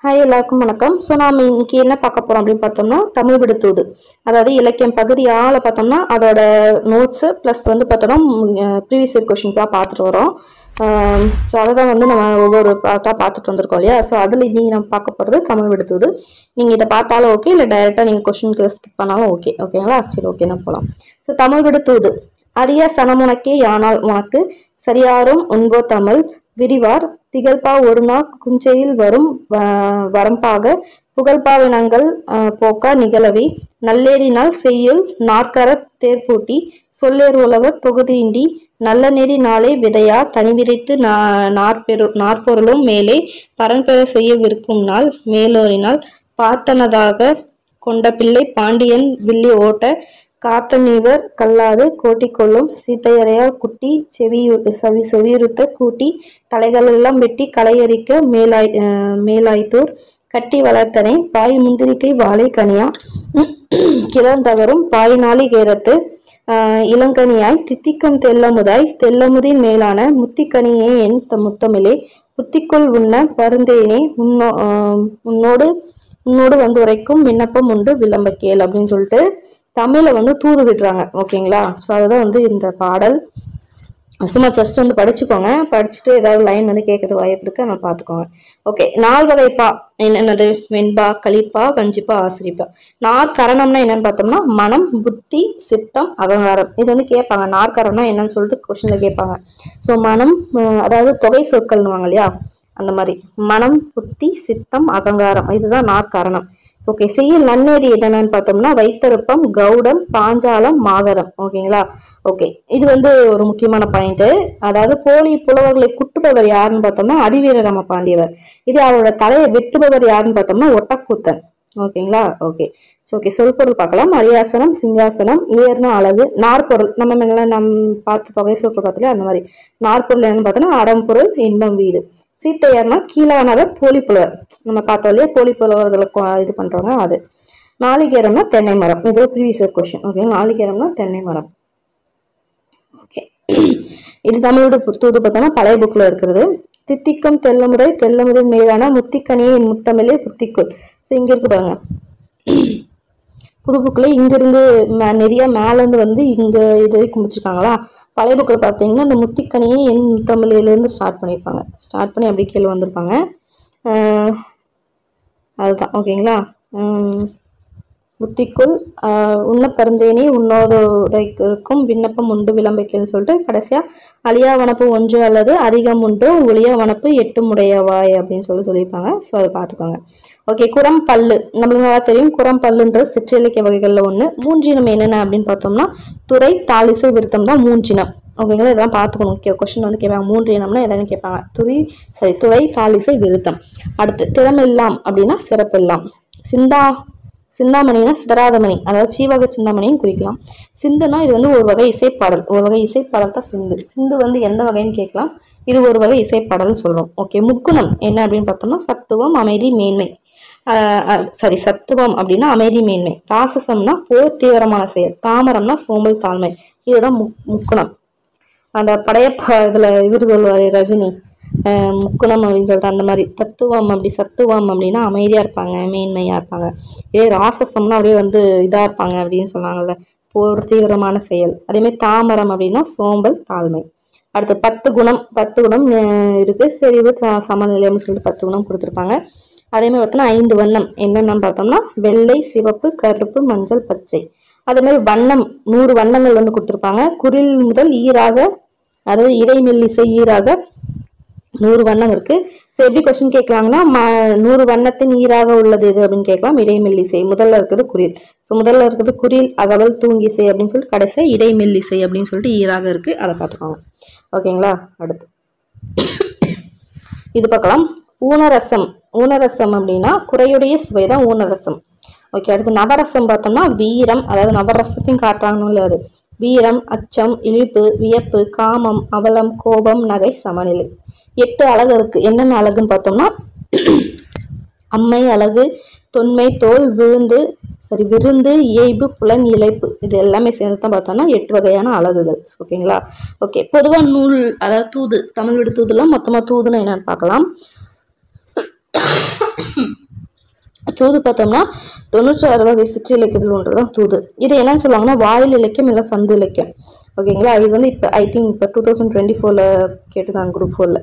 Hi எல்லாருக்கும் வணக்கம். So நாம் இன்னைக்கு என்ன பார்க்க போகிறோம் அப்படின்னு பார்த்தோம்னா தமிழ் விடுத்தூது, அதாவது இலக்கியம் பகுதி ஆள பார்த்தோம்னா அதோட நோட்ஸு ப்ளஸ் வந்து பார்த்தோம்னா ப்ரீவியஸ் இயர் கொஷின்ஸ்லாம் பார்த்துட்டு வரோம். ஸோ அதை தான் வந்து நம்ம ஒவ்வொரு பார்ட்டாக பார்த்துட்டு வந்திருக்கோம் இல்லையா. ஸோ அதில் இன்னைக்கு நம்ம பார்க்க போகிறது தமிழ் விடுத்தூது. நீங்கள் இதை பார்த்தாலும் ஓகே, இல்லை டைரெக்டாக நீங்கள் கொஷினுக்கு ஸ்கிப் பண்ணாலும் ஓகேங்களா. சரி, ஓகே நம்ம போகலாம். ஸோ தமிழ் விடுத்தூது. அரிய சனமுனக்கே யானால் உனக்கு சரியாரும் உண்போ தமிழ் விரிவார் திகழ்பா ஒருநா குஞ்சையில் வரும் வரம்பாக புகழ்பாவினங்கள் போக்கா நிகழவி நல்லேறினால் செய்யுள் நாற்கர தேர்பூட்டி சொல்லேர் உழவர் தொகுதியின்றி நல்ல நெறி நாளே விதையா தனிவிரித்து நாற்பொருளும் மேலே பரன்பெற செய்யவிருக்கும் நாள் மேலோரினால் பார்த்தனதாக கொண்ட பிள்ளை பாண்டியன் வில்லி ஓட்ட காத்தனிவர் கல்லாது கோட்டிக்கொள்ளும் சீத்தையறையால் குட்டி செவியுறுத்த கூட்டி தலைகளெல்லாம் வெட்டி களையறிக்க மேலாய்த்தோர் கட்டி வளர்த்தனை பாய் முந்திரிக்கை வாழை கனியா கிளந்தவரும் பாயினாலி கேரத்து இளங்கனியாய் தித்திக்கும் தெல்லமுதின் மேலான முத்திக்கனியே என் முத்தமிழே புத்திக்குள் உண்ண பருந்தேனே உன்னோடு வந்து உரைக்கும் விண்ணப்பம் உண்டு விளம்ப கேள் அப்படின்னு சொல்லிட்டு தமிழை வந்து தூது விடுறாங்க. ஓகேங்களா. ஸோ அதுதான் வந்து இந்த பாடல். சும்மா ஜஸ்ட் வந்து படிச்சுக்கோங்க. படிச்சுட்டு ஏதாவது லைன் வந்து கேட்கறது வாய்ப்பு இருக்கு, நம்ம பார்த்துக்கோங்க. ஓகே. 4 வகை பா என்னது? வெண்பா, களிப்பா, வஞ்சிப்பா, ஆசிரிப்பா. நாற்கரணம்னா என்னன்னு பார்த்தோம்னா மனம், புத்தி, சித்தம், அகங்காரம். இது வந்து கேட்பாங்க. நாற்கரணம்னா என்னன்னு சொல்லிட்டு கொஸ்டின்ல கேட்பாங்க. ஸோ மனம், அதாவது தொகை சொற்கள்னுவாங்க இல்லையா, அந்த மாதிரி மனம், புத்தி, சித்தம், அகங்காரம், இதுதான் நாற்கரணம். ஓகே. செய்யுள் நன்னேறி என்னன்னு பார்த்தோம்னா வைத்தருப்பம், கௌடம், பாஞ்சாலம், மாகரம். ஓகேங்களா. ஓகே. இது வந்து ஒரு முக்கியமான பாயிண்ட். அதாவது போலி புலவர்களை குட்டுபவர் யாருன்னு பார்த்தோம்னா அதிவீர ராம பாண்டியவர். இது அவரோட தலையை வெட்டுபவர் யாருன்னு பார்த்தோம்னா ஒட்டக்கூத்தன். ஓகேங்களா. ஓகே. ஓகே. சொல்பொருள் பார்க்கலாம். அரியாசனம், சிங்காசனம், ஏர்னா அழகு, நாற்பொருள் நம்ம பார்த்து தொகை சொற்கள் பார்த்துலையே அந்த மாதிரி நாற்பொருள் என்னன்னு பார்த்தோம்னா அறம்பொருள், இன்பம், வீடு. சீத்தையர்னா கீழானவர் போலி புலவர், நம்ம பார்த்தோம் இல்லையா, போலி புலவர்களுக்கு இது பண்றவங்க. அது நாளிகேரம்னா தென்னை மரம். இது ப்ரீவியஸ் இயர் கொஸ்டின். ஓகே. நாளிகேரம்னா தென்னை மரம். ஓகே. இது தமிழோட தூது பார்த்தோம்னா பழைய புக்ல இருக்கிறது. தித்திக்கும் தெல்லமுதை மேலான முத்திக்கனியே என் முத்தமிழே புத்திக்குள். இங்க இருக்கு பாருங்க புது புக்ல இங்கிருந்து நிறைய மேலேருந்து வந்து இங்க இது வரைக்கும் முடிச்சிருக்காங்களா. பழைய புக்கில் பார்த்தீங்கன்னா இந்த முத்திக்கனியை என் முத்தமிழிலேருந்து ஸ்டார்ட் பண்ணியிருப்பாங்க. ஸ்டார்ட் பண்ணி அப்படி கீழே வந்திருப்பாங்க. அதுதான். ஓகேங்களா. முத்திக்குள் உன்ன பருந்தேனி உன்னோதுரைக்கும் விண்ணப்பம் உண்டு விளம்பைக்குன்னு சொல்லிட்டு கடைசியா அழியா வனப்பு 1 அல்லது அதிகம் உண்டு ஒளியா வனப்பு 8 உடையவாய் அப்படின்னு சொல்லியிருப்பாங்க. ஸோ அதை பார்த்துக்கோங்க. ஓகே. குரம் பல்லு நம்மளுக்கு நல்லா தெரியும். குரம் பல்லுன்றது சிற்றிலக்கிய வகைகள்ல ஒண்ணு. மூன்றினம் என்னென்ன அப்படின்னு பார்த்தோம்னா துறை, தாளிசை, விருத்தம் தான் மூன்றினம். ஓகேங்களா. இதெல்லாம் பார்த்துக்கணும். கொஸ்டின் வந்து கேட்பாங்க. 3 இனம்னா எதானு கேட்பாங்க. துறை, தாளிசை, விருத்தம். அடுத்து திறமெல்லாம் அப்படின்னா சிறப்பெல்லாம். சிந்தாமணினா சிதறாத மணி, அதாவது சீவக சிந்தாமணியும் குறிக்கலாம். சிந்துனா இது வந்து ஒரு வகை இசைப்பாடல். ஒரு வகை இசைப்பாடல் தான் சிந்து. சிந்து வந்து எந்த வகைன்னு கேட்கலாம். இது ஒரு வகை இசைப்பாடல்னு சொல்றோம். ஓகே. முக்குணம் என்ன அப்படின்னு பார்த்தோம்னா சத்துவம், அமைதி, மேன்மை. சத்துவம் அப்படின்னா அமைதி, மேன்மை. ராசசம்னா போர், தீவிரமான செயல். தாமரம்னா சோம்பல், தாழ்மை. இதுதான் முக்குணம். அந்த படையப்ப இதுல இவர் சொல்லுவாரு ரஜினி, முக்குணம் அப்படின்னு சொல்லிட்டு அந்த மாதிரி. சத்துவம் அப்படின்னா அமைதியா இருப்பாங்க, மேன்மையா இருப்பாங்க. இதே ராசசம்னா அப்படியே வந்து இதா இருப்பாங்க அப்படின்னு சொன்னாங்கல்ல, போர், தீவிரமான செயல். அதே மாதிரி தாமரம் அப்படின்னா சோம்பல், தாழ்மை. அடுத்து 10 குணம் இருக்கு. செறிவு, சமநிலைன்னு சொல்லிட்டு 10 குணம் கொடுத்துருப்பாங்க. அதே மாதிரி பார்த்தோம்னா 5 வண்ணம் என்னென்னு பார்த்தோம்னா வெள்ளை, சிவப்பு, கருப்பு, மஞ்சள், பச்சை. அதே மாதிரி வண்ணம் 100 வண்ணங்கள் வந்து கொடுத்துருப்பாங்க. குறில் முதல் ஈராக, அதாவது இடைமெல்லிசை ஈராக 100 வண்ணம் இருக்கு. ஸோ எப்படி கொஸ்டின் கேட்கலாங்கன்னா 100 வண்ணத்தின் ஈராக உள்ளது எது அப்படின்னு கேட்கலாம். இடைமெல்லிசை. முதல்ல இருக்குது குறில். ஸோ முதல்ல இருக்குது குறில், அகவல், தூங்கிசை அப்படின்னு சொல்லிட்டு கடைசியாக இடைமெல்லிசை அப்படின்னு சொல்லிட்டு ஈராக இருக்கு. அதை பார்த்துக்கோங்க. ஓகேங்களா. அடுத்து இது பார்க்கலாம். ஊனரசம் அப்படின்னா குறையுடைய சுவைதான் ஊனரசம். ஓகே. அடுத்து நவரசம் பார்த்தோம்னா வீரம், அதாவது நவரசத்தையும் காட்டுறாங்கன்னு இல்லை, அது வீரம், அச்சம், இழிப்பு, வியப்பு, காமம், அவலம், கோபம், நகை, சமநிலை. 8 அழகு இருக்கு. என்னென்ன அழகுன்னு பார்த்தோம்னா அம்மை அழகு, தொன்மை, தோல், விருந்து, இயைபு, புலன், இழைப்பு. இது எல்லாமே சேர்ந்து தான் பார்த்தோம்னா 8 வகையான அழகுகள். ஓகேங்களா. ஓகே. பொதுவா நூல், அதாவது தூது, தமிழ் விடு தூதுலாம் மொத்தமா தூதுன்னு என்னன்னு பார்க்கலாம். தூது பார்த்தோம்னா 96 வகை சிற்றிலக்கியத்தில் ஒன்றுதான் தூது. இது என்னன்னு சொல்லுவாங்கன்னா வாயில் இலக்கியம் இல்லை சந்து இலக்கியம். ஓகேங்களா? இது வந்து இப்போ ஐ திங்க் இப்போ 2024 கேட்டுதாங்க குரூப் 4ல.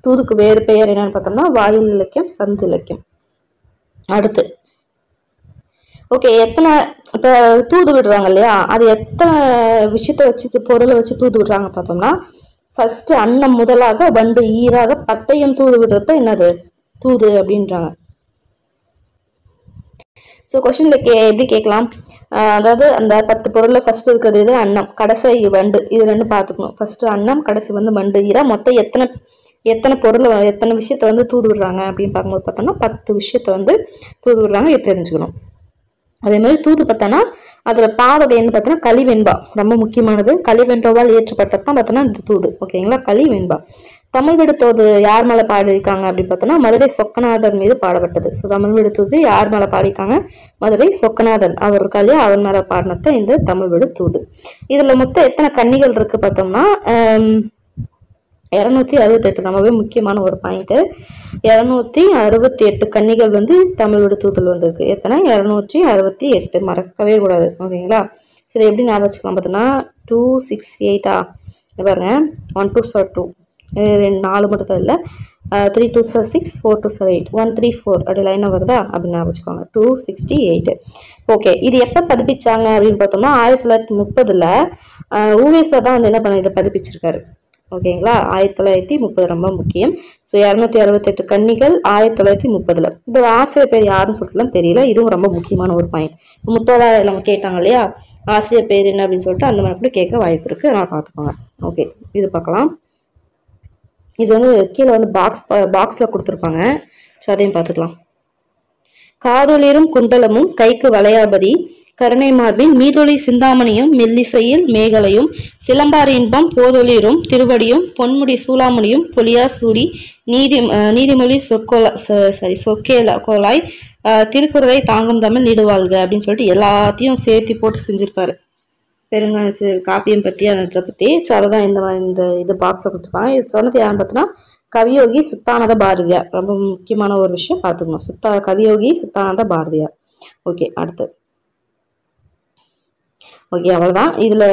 தூதுக்கு வேறு பெயர் என்னன்னு பார்த்தோம்னா வாயில் இலக்கியம் சந்து இலக்கியம். அடுத்து ஓகே, எத்தனை இப்போ தூது விடுறாங்க இல்லையா, அது எத்தனை விஷயத்த வச்சு பொருளை வச்சு தூது விடுறாங்க பார்த்தோம்னா, ஃபர்ஸ்ட் அன்னம் முதலாக வண்டு ஈராக 10ஐயும் தூது விடுறது என்னது தூது அப்படின்றாங்க. ஸோ கொஸ்டின்ல எப்படி கேட்கலாம், அதாவது அந்த 10 பொருள்ல ஃபர்ஸ்ட் இருக்கிறது இது அன்னம், கடைசி வண்டு, இது ரெண்டு பார்த்துக்கணும். ஃபர்ஸ்ட் அன்னம், கடைசி வந்து வண்டு ஈரா, மொத்தம் எத்தனை பொருளை எத்தனை விஷயத்த வந்து தூது விடுறாங்க அப்படின்னு பார்க்கும்போது பார்த்தோம்னா 10 விஷயத்த வந்து தூது விடுறாங்க, இது தெரிஞ்சுக்கணும். அதே மாதிரி தூது பார்த்தோன்னா அதோட பாவகைன்னு பார்த்தோன்னா கலிவெண்பா ரொம்ப முக்கியமானது. கலிவெண்பாவால் ஏற்றப்பட்டது தான் பார்த்தோன்னா இந்த தூது. ஓகேங்களா? கலிவெண்பா. தமிழ் விடு தூது யார் மேலே பாடியிருக்காங்க அப்படின்னு பார்த்தோன்னா மதுரை சொக்கநாதன் மீது பாடப்பட்டது. ஸோ தமிழ் விடு தூது யார் மேலே பாடியிருக்காங்க, மதுரை சொக்கநாதன் அவர் இருக்காலே அவன் மேலே பாடினதான் இந்த தமிழ் விடு தூது. இதில் மொத்தம் எத்தனை கன்னிகள் இருக்கு பார்த்தோம்னா 268. ரொம்பவே முக்கியமான ஒரு பாயிண்ட். 268 கன்னிகள் வந்து தமிழ் விடு தூதல் வந்திருக்கு. எத்தனை? 268, மறக்கவே கூடாது. ஓகேங்களா? ஸோ இதை எப்படி ஞாபகம் வச்சுக்கலாம் பார்த்தோன்னா 268 பாருங்க, 1 2 2 4 மட்டும் தான் இல்லை, 3 2 6 4 2 8 1 3 4 அப்படி லைனாக வருதா அப்படின்னு ஞாபகம் வச்சுக்கோங்க. 268. ஓகே, இது எப்போ பதிப்பிச்சாங்க அப்படின்னு பார்த்தோம்னா 1930ல் ஊவேசா தான் வந்து என்ன பண்ண இதை பதிப்பிச்சிருக்காரு. ஓகேங்களா? 1930 ரொம்ப முக்கியம். ஸோ 268 கன்னிகள் 1930ல். இந்த ஆசிரியர் பேர் யாருன்னு சொல்லிட்டுலாம் தெரியல, இதுவும் ரொம்ப முக்கியமான ஒரு பாயிண்ட். முத்தோலாயில் நம்ம கேட்டாங்க இல்லையா ஆசிரியர் பேர் என்ன அப்படின்னு சொல்லிட்டு, அந்த மாதிரி கூட கேட்க வாய்ப்பு இருக்கு, நான் பார்த்துக்கோங்க. ஓகே, இது பார்க்கலாம். இது வந்து கீழே வந்து பாக்ஸில் கொடுத்துருப்பாங்க. ஸோ அதையும் பார்த்துக்கலாம். காதொளிரும் குண்டலமும் கைக்கு வளையாபதி கருணை மார்பின் மீதொளி சிந்தாமணியும் மெல்லிசையில் மேகலையும் சிலம்பார் இன்பம் போதொளிரும் திருவடியும் பொன்முடி சூளாமணியும் பொலியா சூடி நீதிமொழி சொற்கோலாய் திருக்குறளை தாங்கும் தமிழ் நீடுவாள்க அப்படின்னு சொல்லிட்டு எல்லாத்தையும் சேர்த்து போட்டு செஞ்சிருப்பாரு. பெருங்க காப்பியம் பற்றி அதை பற்றி. ஸோ அதை தான் இந்த இது பாக்ஸை கொடுத்துருப்பாங்க. இது சொன்னது யாருன்னு பார்த்தோன்னா கவியோகி சுத்தானந்த பாரதியார். ரொம்ப முக்கியமான ஒரு விஷயம் பார்த்துக்கணும். கவியோகி சுத்தானந்த பாரதியார். ஓகே, அடுத்து ஓகே அவ்வளோதான். இதில்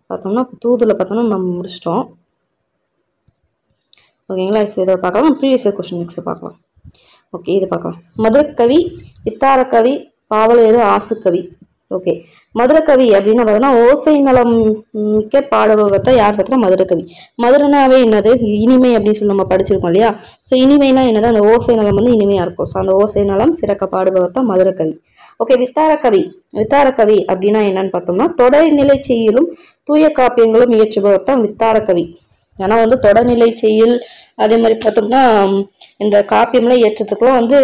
பார்த்தோம்னா தூதுல பார்த்தோம்னா நம்ம முடிச்சிட்டோம். ஓகேங்களா? இதை பார்க்கலாம். ப்ரீவியஸ் கொஸ்டின் நெக்ஸ்ட் பார்க்கலாம். ஓகே, இது பார்க்கலாம். மதுரக்கவி, இத்தாரக்கவி, பாவலேறு, ஆசுக்கவி. ஓகே, மதுரக்கவி அப்படின்னு பார்த்தோம்னா ஓசை நலம் மிக்க பாடுபவர்த்த யார் பார்த்தோம்னா மதுரக்கவி. மதுரனாவே என்னது இனிமை அப்படின்னு சொல்லி நம்ம படிச்சிருக்கோம் இல்லையா. ஸோ இனிமைனா என்னது, அந்த ஓசை நலம் வந்து இனிமையா இருக்கும். ஸோ அந்த ஓசை நலம் சிறக்க பாடுபவர் தான் மதுரக்கவி. ஓகே, வித்தாரக்கவி அப்படின்னா என்னன்னு பார்த்தோம்னா தொடர்நிலை செய்யலும் தூய காப்பியங்களும் இயற்றுபவர் தான் வித்தாரக்கவி. ஏன்னா வந்து தொடர்நிலை செய்யல் அதே மாதிரி பார்த்தோம்னா இந்த காப்பியம்லாம் இயற்றத்துக்குலாம் வந்து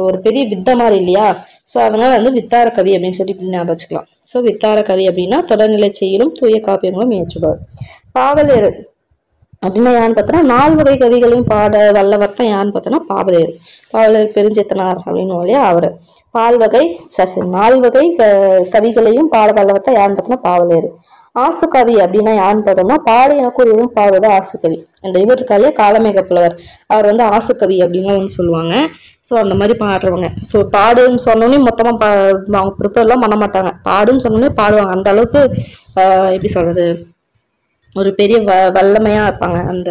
ஒரு பெரிய வித்த மாதிரி இல்லையா. ஸோ அதனால வந்து வித்தாரக்கவி அப்படின்னு சொல்லி ஞாபகம் வச்சுக்கலாம். ஸோ வித்தாரக்கவி அப்படின்னா தொடர்நிலை செய்யலும் தூய காப்பியங்களும் இயற்றுபவர். பாவலேறு அப்படின்னா யாருன்னு பார்த்தோன்னா 4 வகை கவிகளையும் பாட வல்லவர் தான் யாருன்னு பார்த்தோன்னா பாவலேறு பெருஞ்செத்தனார் அப்படின்னு இல்லையா அவர். 4 வகை கவிகளையும் பாட வல்லவர் தான் யாருன்னு பார்த்தோன்னா பாவலேறு. ஆசுகவி அப்படின்னா யாருன்னு பார்த்தோம்னா பாடு எனக்கு ஒரு பாடுவது ஆசுகவி. அந்த இவர் இருக்காலே காலமேக புலவர், அவர் வந்து ஆசுகவி அப்படின்னு வந்து சொல்லுவாங்க. ஸோ அந்த மாதிரி பாடுறவங்க. ஸோ பாடுன்னு சொன்னோன்னே மொத்தமாக அவங்க ப்ரிப்பேர்லாம் பண்ண மாட்டாங்க. பாடுன்னு சொன்னோன்னே பாடுவாங்க. அந்த அளவுக்கு எப்படி சொல்றது, ஒரு பெரிய வல்லமையாக இருப்பாங்க அந்த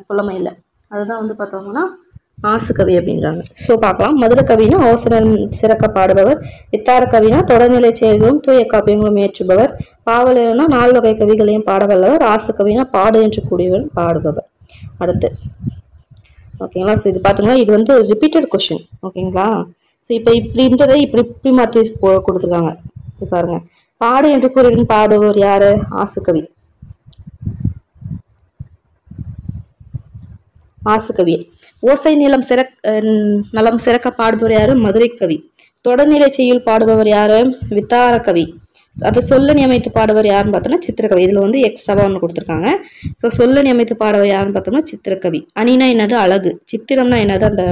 புலமையில். அதுதான் வந்து பார்த்தோம்னா ஆசுகவி அப்படின்றாங்க. ஸோ பார்க்கலாம். மதுரக்கவினா அவசரம் சிறக்க பாடுபவர், வித்தாரக்கவினா தொடர்நிலை செயல்களும் தூய காப்பியங்களும் ஏற்றுபவர், பாவலேறுனா 4 வகை கவிகளையும் பாடவல்லவர், ஆசுகவினா பாடு என்று கூடியவர் பாடுபவர். அடுத்து ஓகேங்களா. ஸோ இது பார்த்தீங்கன்னா இது வந்து ரிப்பீட்டட் கொஸ்டின். ஓகேங்களா. ஸோ இப்போ இப்படி இருந்ததை இப்படி மாற்றி கொடுத்துருக்காங்க. இப்போ பாருங்க, பாடு என்று கூறியவன் பாடுபவர் யாரு, ஆசுகவி. ஓசை நலம் சிறக்க பாடுபவர் யாரு, மதுரைக்கவி. தொடர்நிலை செய்யுள் பாடுபவர் யாரு, வித்தாரக்கவி. அதை சொல்லணி அமைத்து பாடுபவர் யாருன்னு பார்த்தோம்னா சித்திரக்கவி. இதுல வந்து எக்ஸ்ட்ராவா ஒன்று கொடுத்துருக்காங்க. ஸோ சொல்லணி அமைத்து பாடுபவர் யாருன்னு பார்த்தோம்னா சித்திரக்கவி. அணினா என்னது, அழகு. சித்திரம்னா என்னது, அந்த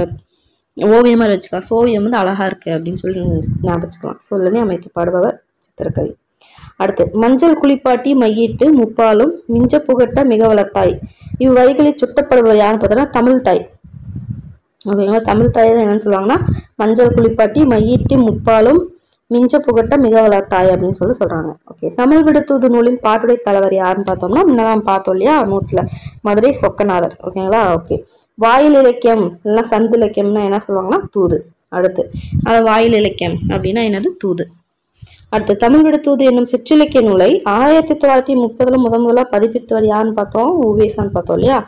ஓவியமா வச்சுக்கலாம். ஓவியம் வந்து அழகா இருக்கு அப்படின்னு சொல்லி ஞாபகம். சொல்லணி அமைத்து பாடுபவர் சித்திரக்கவி. அடுத்து மஞ்சள் குளிப்பாட்டி மையிட்டு முப்பாலும் மிஞ்ச புகட்ட மிக வளர்த்தாய். இவ்வரிகளில் சுட்டப்படுபவர் யாருன்னு பார்த்தோம்னா தமிழ் தாய். ஓகேங்களா. தமிழ் தாய் தான் என்னன்னு சொல்லுவாங்கன்னா மஞ்சள் குளிப்பாட்டி மையிட்டு முப்பாலும் மிஞ்ச புகட்ட மிக வளர்த்தாய் அப்படின்னு சொல்றாங்க. ஓகே. தமிழ் விடுதூது நூலின் பாட்டுடை தலைவர் யாருன்னு பார்த்தோம்னா முன்னதான் பார்த்தோம் இல்லையா நோட்ஸ்ல, மதுரை சொக்கநாதர். ஓகேங்களா. ஓகே. வாயில் இலக்கியம் இல்லைன்னா சந்து இலக்கியம்னா என்ன சொல்லுவாங்கன்னா தூது. அடுத்து வாயில் இலக்கியம் அப்படின்னா என்னது தூது. அடுத்து தமிழ் விடுதூது என்னும் சிற்றிலக்கிய நூலை 1930 முதலா பதிப்பித்தவர் யாருன்னு பார்த்தோம், உவேசான்னு பார்த்தோம் இல்லையா.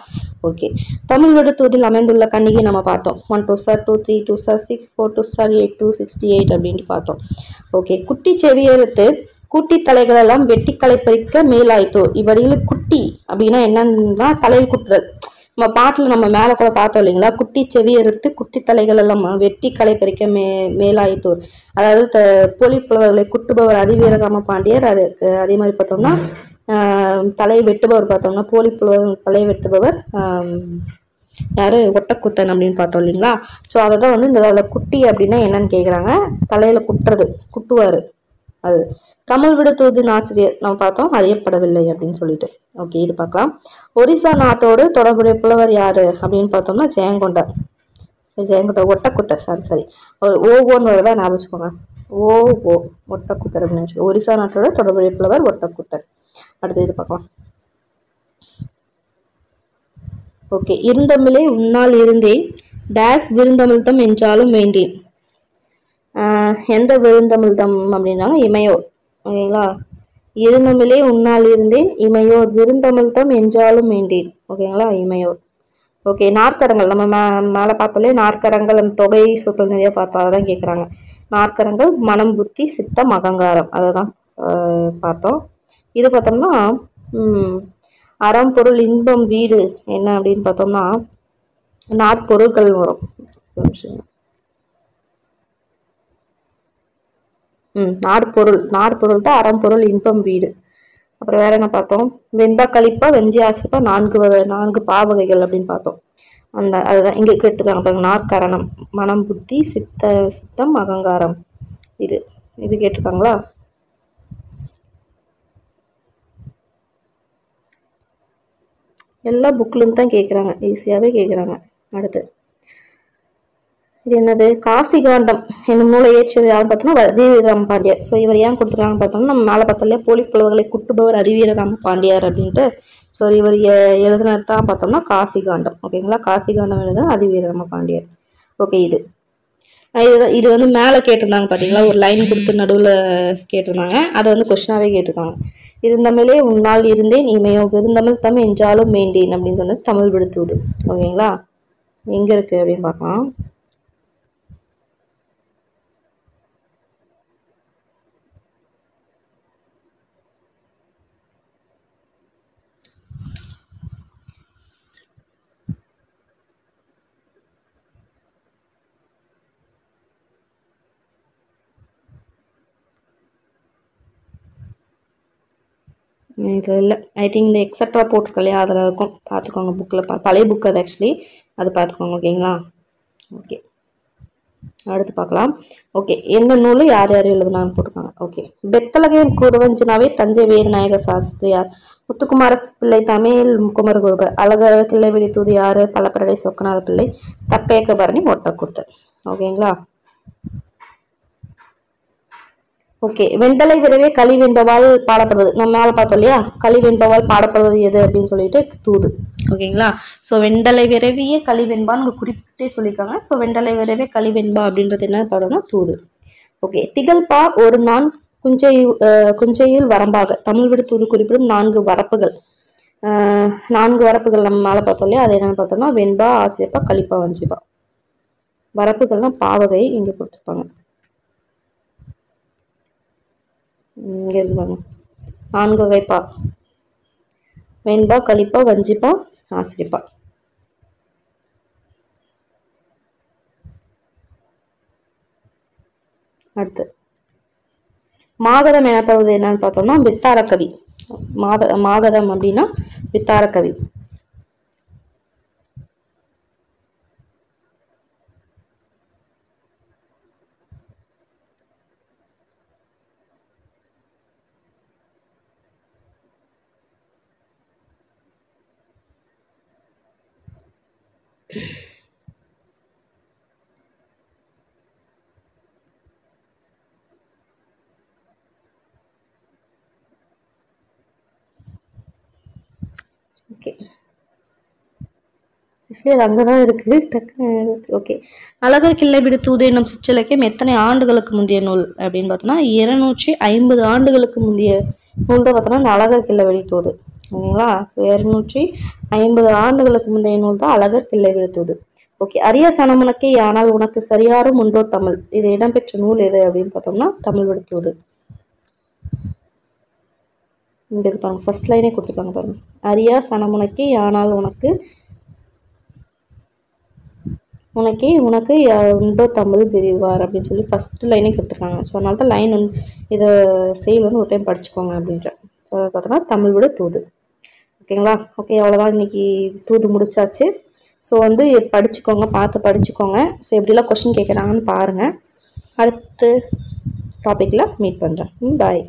ஓகே. தமிழ் விடுதூதில் அமைந்துள்ள கண்ணிகை நம்ம பார்த்தோம். 1 2 சார் 2 3 2 சார் 6 4 2 சார் 8 2 68 அப்படின்ட்டு பார்த்தோம். ஓகே. குட்டி செவியறுத்து குட்டி தலைகள் எல்லாம் வெட்டி களை பறிக்க மேலாய்த்தோர் இவ்வடியில் குட்டி அப்படின்னா என்னன்னா தலையில் குட்டுறது. நம்ம பாட்டுல நம்ம மேல கூட பார்த்தோம் இல்லைங்களா, குட்டி செவியறுத்து குட்டி தலைகள் எல்லாம் வெட்டி களை பறிக்க மேலாய்த்தோர், அதாவது போலிப்புலவர்களை குட்டுபவர் அதிவீரராம பாண்டியர். அதே மாதிரி பார்த்தோம்னா தலை வெட்டுபவர் பார்த்தோம்னா போலிப்புலவர் தலை வெட்டுபவர் யாரு ஒட்டக்குத்தன் அப்படின்னு பார்த்தோம் இல்லைங்களா. ஸோ அதை தான் வந்து இந்த குட்டி அப்படின்னா என்னன்னு கேட்குறாங்க, தலையில குட்டுறது, குட்டுவாரு. அது தமிழ் விடுதூதின் ஆசிரியர் நம்ம பார்த்தோம் அறியப்படவில்லை அப்படின்னு சொல்லிட்டு. ஓகே. இது பார்க்கலாம். ஒரிசா நாட்டோடு தொடர்புடைய புலவர் யாரு அப்படின்னு பார்த்தோம்னா ஜெயங்கொண்டார். சரி, ஜெயங்கொண்டார் ஒட்டக்குத்தர். சரி ஓன்னு தான் ஞாபகம் வச்சுக்கோங்க. ஓ ஒட்டக்குத்தர் அப்படின்னு ஒரிசா நாட்டோட தொடர்புடைய புலவர் ஒட்டக்குத்தர். அடுத்து இது பார்க்கலாம். ஓகே. இருந்தமிழே உன்னால் இருந்தேன் டேஸ் விருந்தமிழ்தம் என்றாலும் வேண்டேன். எந்த விருந்தமிழ்தம் அப்படின்னா இமையோர். ஓகேங்களா. இருந்தமிழே உன்னால் இருந்தேன் இமையோர் விருந்தமிழ்தம் என்றாலும் வேண்டேன். ஓகேங்களா. இமையோர். ஓகே. நாற்கரங்கள் நம்ம மேலே பார்த்தோம்லே நாற்கரங்கள் அந்த தொகை சொற்கள் நிறைய பார்த்தோம், அதான் கேட்குறாங்க. நாற்கரங்கள் மனம் புத்தி சித்தம் அகங்காரம் அதை தான் பார்த்தோம். இது பார்த்தோம்னா அறம் பொருள் இன்பம் வீடு என்ன அப்படின்னு பார்த்தோம்னா நாட்பொருட்கள் வரும். நாட்பொருள் தான் அறம் பொருள் இன்பம் வீடு. அப்புறம் வேற என்ன பார்த்தோம், வெண்பா கலிப்பா வெஞ்சி ஆசிரிப்பா 4 பாவகைகள் அப்படின்னு பார்த்தோம். அதுதான் இங்க கேட்டுருக்காங்க பாருங்க. நாற்கரணம் மனம் புத்தி சித்தம் அகங்காரம், இது கேட்டிருக்காங்களா. எல்லா புக்லேருந்து தான் கேட்குறாங்க, ஈஸியாகவே கேட்குறாங்க. அடுத்து இது என்னது, காசிகாண்டம் என்னும் நூலை இயற்றியது யாருன்னு பார்த்தோம்னா அதிவீரராம பாண்டியர். ஸோ இவர் ஏன் கொடுத்துருக்காங்கன்னு பார்த்தோம்னா நம்ம மேலே பார்த்தோம்ல போலிப்புலவர்களை குட்டுபவர் அதிவீரராம பாண்டியர் அப்படின்ட்டு. ஸோ இவர் எழுதுனது தான் பார்த்தோம்னா காசிகாண்டம். ஓகேங்களா. காசிகாண்டம் எழுதுன அதிவீரராம பாண்டியர். ஓகே. இது வந்து மேலே கேட்டிருந்தாங்க பார்த்தீங்களா, ஒரு லைன் கொடுத்து நடுவில் கேட்டிருந்தாங்க, அதை வந்து கொஸ்டினாகவே கேட்டிருக்காங்க. இருந்தமிழே உன்னால் இருந்தேன் இமையோ விருந்தமிழ் தம் என்றாலும் வேண்டேன் அப்படின்னு சொன்னது தமிழ் விடுதூது. ஓகேங்களா. எங்கே இருக்குது அப்படின்னு பார்க்கலாம். இதில் இல்லை, ஐ திங்க் இந்த எக்ஸட்ரா போட்டிருக்கலையா அதில் இருக்கும், பார்த்துக்கோங்க. புக்கில் பழைய புக் அது ஆக்சுவலி, அது பார்த்துக்கோங்க. ஓகேங்களா. ஓகே. அடுத்து பார்க்கலாம். ஓகே. எந்த நூல் யார் எழுதுனான்னு போட்டிருக்காங்க. ஓகே. பெத்தலகையம் கூறவஞ்சனாவே தஞ்சை வேதநாயக சாஸ்திரியார், முத்துக்குமார பிள்ளை தமிழ் குமரகுருபர், அழகர் கிள்ளை விடுதூது யாரு பலப்பரடை சொக்கநாத பிள்ளை, தப்பேக்க பரணி ஒட்டக்குத்தர். ஓகேங்களா. ஓகே. வெண்டலை விரைவே களி வென்பவால் பாடப்படுவது நம்ம மேலே பார்த்தோம் இல்லையா, களி வென்பவால் பாடப்படுவது எது அப்படின்னு சொல்லிட்டு தூது. ஓகேங்களா. ஸோ வெண்டலை விரைவியே களி வெண்பான்னு குறிப்பிட்டே சொல்லியிருக்காங்க. ஸோ வெண்டலை விரைவே களி வெண்பா அப்படின்றது என்ன பார்த்தோம்னா தூது. ஓகே. திகழ்பா ஒரு நான் குஞ்சையில் வரம்பாக தமிழ் விடுதூது குறிப்பிடும் 4 வரப்புகள். 4 வரப்புகள் நம்ம மேலே பார்த்தோம் இல்லையா, அது என்னன்னு பார்த்தோம்னா வெண்பா ஆசிரியப்பா கலிப்பா வஞ்சிப்பா. வரப்புகள்னா பாவகை இங்கே கொடுத்துருப்பாங்க. இங்கே இருப்பாங்க 4 வகைப்பா, வெண்பா கலிப்பா வஞ்சிப்பா ஆசிரிப்பா. அடுத்து மாகதம் எனப்படுவது என்னன்னு பார்த்தோம்னா வித்தாரக்கவி. மாகதம் அப்படின்னா வித்தாரக்கவி. ஓகே, ஆக்சுவலி அது அங்கே தான் இருக்குது டக்குன்னு. ஓகே, அழகர் கிள்ளை விடு தூது என்னும் சிற்றிலக்கியம் எத்தனை ஆண்டுகளுக்கு முந்தைய நூல் அப்படின்னு பார்த்தோம்னா 250 ஆண்டுகளுக்கு முந்தைய நூல் தான் பார்த்தோம்னா இந்த அழகர் கிள்ளை விடு தூது. ஓகேங்களா? ஸோ 250 ஆண்டுகளுக்கு முந்தைய நூல் தான் அழகர் கிள்ளை விடு தூது. ஓகே, அரிய சனமுனக்கே ஆனால் உனக்கு சரியாரும் உண்டோ தமிழ், இது இடம்பெற்ற நூல் எது அப்படின்னு பார்த்தோம்னா தமிழ் விடு தூது. இங்க இருப்பாங்க, ஃபர்ஸ்ட் லைனே கொடுத்துருப்பாங்க பாருங்க. அரியா சனமுனக்கே ஆனால் உனக்கு உண்டோ தமிழ் பிரிவார் அப்படின்னு சொல்லி ஃபர்ஸ்ட் லைனே கொடுத்துருக்காங்க. ஸோ அதனால தான் லைன் வந்து இதை செயல் வந்து ஒரு டைம் படிச்சுக்கோங்க அப்படின்ற. ஸோ பார்த்தோம்னா தமிழ் விட தூது. ஓகேங்களா? ஓகே, அவ்வளோதான், இன்னைக்கு தூது முடிச்சாச்சு. ஸோ வந்து படிச்சுக்கோங்க, பார்த்து படிச்சுக்கோங்க. ஸோ எப்படிலாம் கொஸ்டின் கேட்குறாங்கன்னு பாருங்கள். அடுத்த டாப்பிக்கில் மீட் பண்ணுறேன். பாய்.